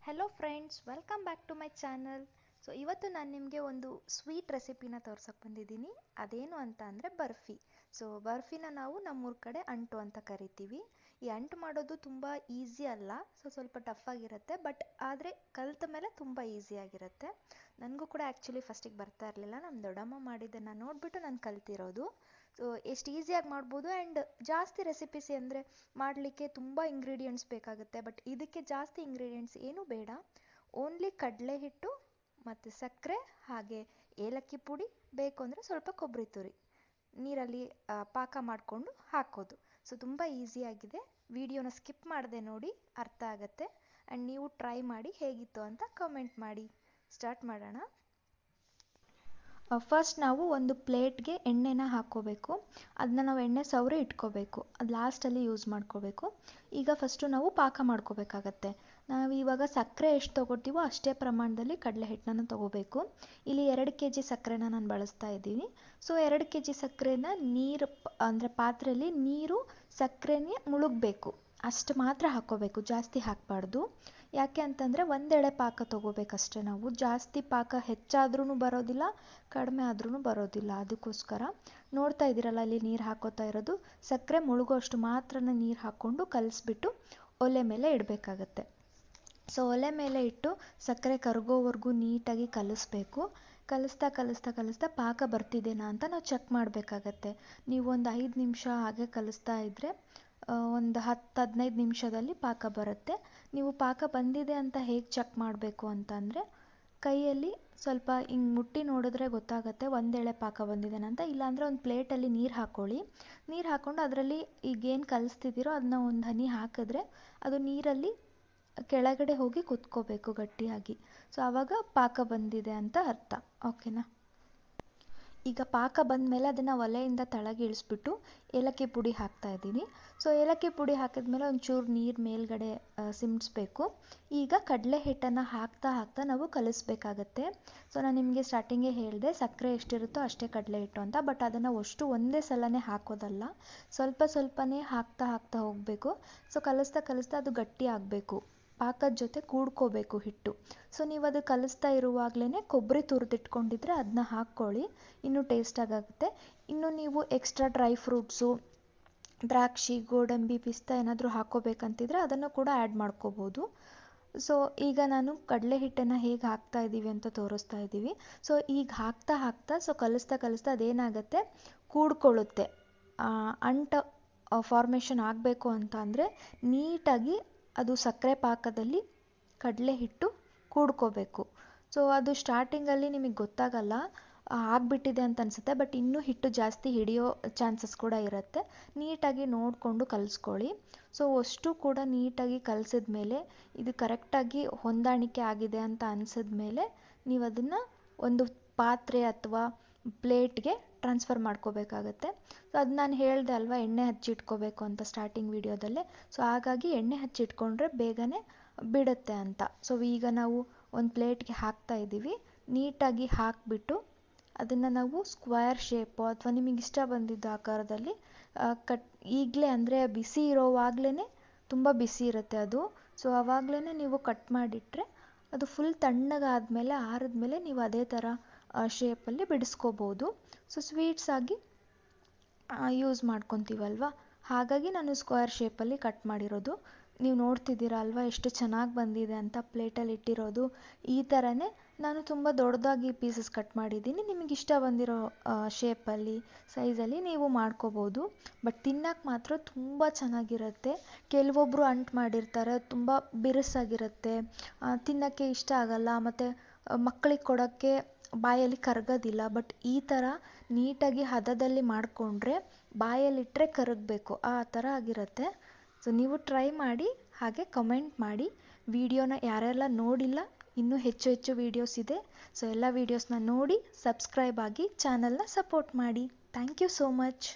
Hello friends, welcome back to my channel. ಇವತ್ತು ನಾನು ನಿಮಗೆ ಒಂದು ಸ್ವೀಟ್ ರೆಸಿಪಿನ ತೋರ್ಸಕ್ಕೆ ಬಂದಿದ್ದೀನಿ. ಅದೇನು ಅಂತ ಅಂದರೆ ಬರ್ಫಿ. ಬರ್ಫಿನ ನಾವು ನಮ್ಮೂರ ಕಡೆ ಅಂಟು ಅಂತ ಕರಿತೀವಿ. ಈ ಅಂಟು ಮಾಡೋದು ತುಂಬ ಈಸಿ ಅಲ್ಲ, ಸ್ವಲ್ಪ ಟಫ್ ಆಗಿರುತ್ತೆ. ಬಟ್ ಆದರೆ ಕಲಿತ ಮೇಲೆ ತುಂಬ ಈಸಿಯಾಗಿರುತ್ತೆ. ನನಗೂ ಕೂಡ ಆ್ಯಕ್ಚುಲಿ ಫಸ್ಟಿಗೆ ಬರ್ತಾ ಇರಲಿಲ್ಲ. ನಮ್ಮ ದೊಡ್ಡಮ್ಮ ಮಾಡಿದ್ದನ್ನು ನೋಡಿಬಿಟ್ಟು ನಾನು ಕಲ್ತಿರೋದು. ಎಷ್ಟು ಈಸಿಯಾಗಿ ಮಾಡ್ಬೋದು. ಆ್ಯಂಡ್ ಜಾಸ್ತಿ ರೆಸಿಪೀಸ್ ಅಂದರೆ ಮಾಡಲಿಕ್ಕೆ ತುಂಬ ಇಂಗ್ರೀಡಿಯೆಂಟ್ಸ್ ಬೇಕಾಗುತ್ತೆ. ಬಟ್ ಇದಕ್ಕೆ ಜಾಸ್ತಿ ಇಂಗ್ರೀಡಿಯೆಂಟ್ಸ್ ಏನೂ ಬೇಡ. ಓನ್ಲಿ ಕಡಲೆ ಹಿಟ್ಟು ಮತ್ತು ಸಕ್ಕರೆ, ಹಾಗೆ ಏಲಕ್ಕಿ ಪುಡಿ, ಬೇಕು ಅಂದರೆ ಸ್ವಲ್ಪ ಕೊಬ್ಬರಿ ತುರಿ ನೀರಲ್ಲಿ ಪಾಕ ಮಾಡಿಕೊಂಡು ಹಾಕೋದು. ತುಂಬ ಈಸಿಯಾಗಿದೆ. ವಿಡಿಯೋನ ಸ್ಕಿಪ್ ಮಾಡದೆ ನೋಡಿ, ಅರ್ಥ ಆಗುತ್ತೆ. ಆ್ಯಂಡ್ ನೀವು ಟ್ರೈ ಮಾಡಿ ಹೇಗಿತ್ತು ಅಂತ ಕಮೆಂಟ್ ಮಾಡಿ. ಸ್ಟಾರ್ಟ್ ಮಾಡೋಣ. ಫಸ್ಟ್ ನಾವು ಒಂದು ಪ್ಲೇಟ್ಗೆ ಎಣ್ಣೆನ ಹಾಕ್ಕೋಬೇಕು. ಅದನ್ನ ನಾವು ಎಣ್ಣೆ ಸವರಿ ಇಟ್ಕೋಬೇಕು. ಅದು ಲಾಸ್ಟಲ್ಲಿ ಯೂಸ್ ಮಾಡ್ಕೋಬೇಕು. ಈಗ ಫಸ್ಟು ನಾವು ಪಾಕ ಮಾಡ್ಕೋಬೇಕಾಗತ್ತೆ. ನಾವು ಇವಾಗ ಸಕ್ಕರೆ ಎಷ್ಟು ತೊಗೊಳ್ತೀವೋ ಅಷ್ಟೇ ಪ್ರಮಾಣದಲ್ಲಿ ಕಡಲೆ ಹಿಟ್ಟನ್ನ ತೊಗೋಬೇಕು. ಇಲ್ಲಿ 2 kg ಸಕ್ಕರೆನ ನಾನು ಬಳಸ್ತಾ ಇದ್ದೀನಿ. 2 kg ಸಕ್ಕರೆನ ನೀರು ಅಂದರೆ ಪಾತ್ರೆಯಲ್ಲಿ ನೀರು ಸಕ್ಕರೆನೇ ಮುಳುಗಬೇಕು, ಅಷ್ಟು ಮಾತ್ರ ಹಾಕ್ಕೋಬೇಕು. ಜಾಸ್ತಿ ಹಾಕಬಾರ್ದು. ಯಾಕೆ ಅಂತಂದರೆ ಒಂದೆಳೆ ಪಾಕ ತೊಗೋಬೇಕಷ್ಟೆ ನಾವು. ಜಾಸ್ತಿ ಪಾಕ ಹೆಚ್ಚಾದ್ರೂ ಬರೋದಿಲ್ಲ, ಕಡಿಮೆ ಆದ್ರೂ ಬರೋದಿಲ್ಲ. ಅದಕ್ಕೋಸ್ಕರ ನೋಡ್ತಾ ಇದ್ದೀರಲ್ಲ, ಅಲ್ಲಿ ನೀರು ಹಾಕೋತಾ ಇರೋದು. ಸಕ್ಕರೆ ಮುಳುಗೋಷ್ಟು ಮಾತ್ರ ನೀರು ಹಾಕ್ಕೊಂಡು ಕಲಿಸ್ಬಿಟ್ಟು ಒಲೆ ಮೇಲೆ ಇಡಬೇಕಾಗತ್ತೆ. ಒಲೆ ಮೇಲೆ ಇಟ್ಟು ಸಕ್ಕರೆ ಕರಗೋವರೆಗೂ ನೀಟಾಗಿ ಕಲಿಸ್ಬೇಕು. ಕಲಿಸ್ತಾ ಕಲಿಸ್ತಾ ಕಲಿಸ್ತಾ ಪಾಕ ಬರ್ತಿದ್ದೇನಾ ಅಂತ ನಾವು ಚೆಕ್ ಮಾಡಬೇಕಾಗತ್ತೆ. ನೀವು ಒಂದು 5 ನಿಮಿಷ ಹಾಗೆ ಕಲಿಸ್ತಾ ಇದ್ದರೆ ಒಂದು 10-15 ನಿಮಿಷದಲ್ಲಿ ಪಾಕ ಬರುತ್ತೆ. ನೀವು ಪಾಕ ಬಂದಿದೆ ಅಂತ ಹೇಗೆ ಚೆಕ್ ಮಾಡಬೇಕು ಅಂತಂದರೆ, ಕೈಯಲ್ಲಿ ಸ್ವಲ್ಪ ಹಿಂಗೆ ಮುಟ್ಟಿ ನೋಡಿದ್ರೆ ಗೊತ್ತಾಗುತ್ತೆ ಒಂದೆಳೆ ಪಾಕ ಬಂದಿದ್ದೇನೆ ಅಂತ. ಇಲ್ಲಾಂದರೆ ಒಂದು ಪ್ಲೇಟಲ್ಲಿ ನೀರು ಹಾಕ್ಕೊಳ್ಳಿ. ನೀರು ಹಾಕ್ಕೊಂಡು ಅದರಲ್ಲಿ ಈಗೇನು ಕಲಿಸ್ತಿದ್ದೀರೋ ಅದನ್ನ ಒಂದು ಹನಿ ಹಾಕಿದ್ರೆ ಅದು ನೀರಲ್ಲಿ ಕೆಳಗಡೆ ಹೋಗಿ ಕುತ್ಕೋಬೇಕು ಗಟ್ಟಿಯಾಗಿ. ಆವಾಗ ಪಾಕ ಬಂದಿದೆ ಅಂತ ಅರ್ಥ. ಓಕೆನಾ? ಈಗ ಪಾಕ ಬಂದಮೇಲೆ ಅದನ್ನು ಒಲೆಯಿಂದ ಕೆಳಗೆ ಇಳಿಸ್ಬಿಟ್ಟು ಏಲಕ್ಕಿ ಪುಡಿ ಹಾಕ್ತಾ ಇದ್ದೀನಿ. ಏಲಕ್ಕಿ ಪುಡಿ ಹಾಕಿದ್ಮೇಲೆ ಒಂಚೂರು ನೀರು ಮೇಲ್ಗಡೆ ಸಿಮ್ಮಿಸ್ಬೇಕು. ಈಗ ಕಡಲೆ ಹಿಟ್ಟನ್ನು ಹಾಕ್ತಾ ಹಾಕ್ತಾ ನಾವು ಕಲಿಸ್ಬೇಕಾಗತ್ತೆ. ನಾನು ನಿಮಗೆ ಸ್ಟಾರ್ಟಿಂಗೇ ಹೇಳಿದೆ, ಸಕ್ಕರೆ ಎಷ್ಟಿರುತ್ತೋ ಅಷ್ಟೇ ಕಡಲೆ ಹಿಟ್ಟು ಅಂತ. ಬಟ್ ಅದನ್ನು ಅಷ್ಟು ಒಂದೇ ಸಲನೇ ಹಾಕೋದಲ್ಲ, ಸ್ವಲ್ಪ ಸ್ವಲ್ಪನೇ ಹಾಕ್ತಾ ಹಾಕ್ತಾ ಹೋಗಬೇಕು. ಕಲಿಸ್ತಾ ಕಲಿಸ್ತಾ ಅದು ಗಟ್ಟಿ ಆಗಬೇಕು, ಪಾಕದ ಜೊತೆ ಕೂಡ್ಕೋಬೇಕು ಹಿಟ್ಟು. ನೀವು ಅದು ಕಲಿಸ್ತಾ ಇರುವಾಗಲೇ ಕೊಬ್ಬರಿ ತುರಿದಿಟ್ಕೊಂಡಿದ್ರೆ ಅದನ್ನ ಹಾಕ್ಕೊಳ್ಳಿ, ಇನ್ನೂ ಟೇಸ್ಟಾಗುತ್ತೆ. ಇನ್ನು ನೀವು ಎಕ್ಸ್ಟ್ರಾ ಡ್ರೈ ಫ್ರೂಟ್ಸು, ದ್ರಾಕ್ಷಿ, ಗೋಡಂಬಿ, ಪಿಸ್ತಾ ಏನಾದರೂ ಹಾಕ್ಕೋಬೇಕಂತಿದ್ರೆ ಅದನ್ನು ಕೂಡ ಆ್ಯಡ್ ಮಾಡ್ಕೋಬೋದು. ಈಗ ನಾನು ಕಡಲೆ ಹಿಟ್ಟನ್ನು ಹೇಗೆ ಹಾಕ್ತಾ ಇದ್ದೀವಿ ಅಂತ ತೋರಿಸ್ತಾ ಇದ್ದೀವಿ. ಈಗ ಹಾಕ್ತಾ ಹಾಕ್ತಾ ಕಲಿಸ್ತಾ ಕಲಿಸ್ತಾ ಅದೇನಾಗುತ್ತೆ, ಕೂಡ್ಕೊಳ್ಳುತ್ತೆ. ಅಂಟು ಫಾರ್ಮೇಷನ್ ಆಗಬೇಕು ಅಂತ ಅಂದರೆ ನೀಟಾಗಿ ಅದು ಸಕ್ಕರೆ ಪಾಕದಲ್ಲಿ ಕಡಲೆ ಹಿಟ್ಟು ಕೂಡ್ಕೋಬೇಕು. ಅದು ಸ್ಟಾರ್ಟಿಂಗಲ್ಲಿ ನಿಮಗೆ ಗೊತ್ತಾಗಲ್ಲ, ಆಗಿಬಿಟ್ಟಿದೆ ಅಂತ ಅನಿಸುತ್ತೆ. ಬಟ್ ಇನ್ನೂ ಹಿಟ್ಟು ಜಾಸ್ತಿ ಹಿಡಿಯೋ ಚಾನ್ಸಸ್ ಕೂಡ ಇರುತ್ತೆ. ನೀಟಾಗಿ ನೋಡಿಕೊಂಡು ಕಲಿಸ್ಕೊಳ್ಳಿ. ಅಷ್ಟು ಕೂಡ ನೀಟಾಗಿ ಕಲಿಸಿದ ಮೇಲೆ ಇದು ಕರೆಕ್ಟಾಗಿ ಹೊಂದಾಣಿಕೆ ಆಗಿದೆ ಅಂತ ಅನಿಸಿದ್ಮೇಲೆ ನೀವು ಅದನ್ನು ಒಂದು ಪಾತ್ರೆ ಅಥವಾ ಪ್ಲೇಟ್ಗೆ ಟ್ರಾನ್ಸ್ಫರ್ ಮಾಡ್ಕೋಬೇಕಾಗತ್ತೆ. ಅದು ನಾನು ಹೇಳಿದೆ ಅಲ್ವಾ, ಎಣ್ಣೆ ಹಚ್ಚಿಟ್ಕೋಬೇಕು ಅಂತ ಸ್ಟಾರ್ಟಿಂಗ್ ವಿಡಿಯೋದಲ್ಲೇ. ಹಾಗಾಗಿ ಎಣ್ಣೆ ಹಚ್ಚಿಟ್ಕೊಂಡ್ರೆ ಬೇಗನೆ ಬಿಡುತ್ತೆ ಅಂತ. ಈಗ ನಾವು ಒಂದು ಪ್ಲೇಟ್ಗೆ ಹಾಕ್ತಾ ಇದ್ದೀವಿ. ನೀಟಾಗಿ ಹಾಕಿಬಿಟ್ಟು ಅದನ್ನು ನಾವು ಸ್ಕ್ವೇರ್ ಶೇಪು ಅಥವಾ ನಿಮಗೆ ಇಷ್ಟ ಬಂದಿದ್ದ ಆಕಾರದಲ್ಲಿ ಈಗಲೇ ಅಂದರೆ ಬಿಸಿ ಇರೋವಾಗಲೇ, ತುಂಬ ಬಿಸಿ ಇರುತ್ತೆ ಅದು. ಆವಾಗಲೇ ನೀವು ಕಟ್ ಮಾಡಿಟ್ರೆ ಅದು ಫುಲ್ ತಣ್ಣಗಾದ್ಮೇಲೆ ಆರಿದ್ಮೇಲೆ ನೀವು ಅದೇ ಥರ ಶೇಪಲ್ಲಿ ಬಿಡಿಸ್ಕೋಬೋದು. ಸ್ವೀಟ್ಸ್ ಆಗಿ ಯೂಸ್ ಮಾಡ್ಕೊತೀವಲ್ವ, ಹಾಗಾಗಿ ನಾನು ಸ್ಕ್ವೇರ್ ಶೇಪಲ್ಲಿ ಕಟ್ ಮಾಡಿರೋದು. ನೀವು ನೋಡ್ತಿದ್ದೀರಾ ಅಲ್ವಾ ಎಷ್ಟು ಚೆನ್ನಾಗಿ ಬಂದಿದೆ ಅಂತ ಪ್ಲೇಟಲ್ಲಿ ಇಟ್ಟಿರೋದು. ಈ ಥರನೇ ನಾನು ತುಂಬ ದೊಡ್ಡದಾಗಿ ಪೀಸಸ್ ಕಟ್ ಮಾಡಿದ್ದೀನಿ. ನಿಮಗೆ ಇಷ್ಟ ಬಂದಿರೋ ಶೇಪಲ್ಲಿ, ಸೈಜಲ್ಲಿ ನೀವು ಮಾಡ್ಕೋಬೋದು. ಬಟ್ ತಿನ್ನೋಕ್ಕೆ ಮಾತ್ರ ತುಂಬ ಚೆನ್ನಾಗಿರುತ್ತೆ. ಕೆಲವೊಬ್ಬರು ಅಂಟು ಮಾಡಿರ್ತಾರೆ, ತುಂಬ ಬಿರುಸಾಗಿರುತ್ತೆ, ತಿನ್ನೋಕ್ಕೆ ಇಷ್ಟ ಆಗಲ್ಲ, ಮತ್ತು ಮಕ್ಕಳಿಗೆ ಕೊಡೋಕ್ಕೆ ಬಾಯಲ್ಲಿ ಕರಗೋದಿಲ್ಲ. ಬಟ್ ಈ ಥರ ನೀಟಾಗಿ ಹದದಲ್ಲಿ ಮಾಡಿಕೊಂಡ್ರೆ ಬಾಯಲ್ಲಿಟ್ಟರೆ ಕರಗಬೇಕು, ಆ ಥರ ಆಗಿರುತ್ತೆ. ನೀವು ಟ್ರೈ ಮಾಡಿ, ಹಾಗೆ ಕಮೆಂಟ್ ಮಾಡಿ. ವಿಡಿಯೋನ ಯಾರೆಲ್ಲ ನೋಡಿಲ್ಲ, ಇನ್ನೂ ಹೆಚ್ಚು ಹೆಚ್ಚು ವೀಡಿಯೋಸ್ ಇದೆ. ಎಲ್ಲ ವೀಡಿಯೋಸ್ನ ನೋಡಿ ಸಬ್ಸ್ಕ್ರೈಬ್ ಆಗಿ ಚಾನಲ್ನ ಸಪೋರ್ಟ್ ಮಾಡಿ. Thank you so much.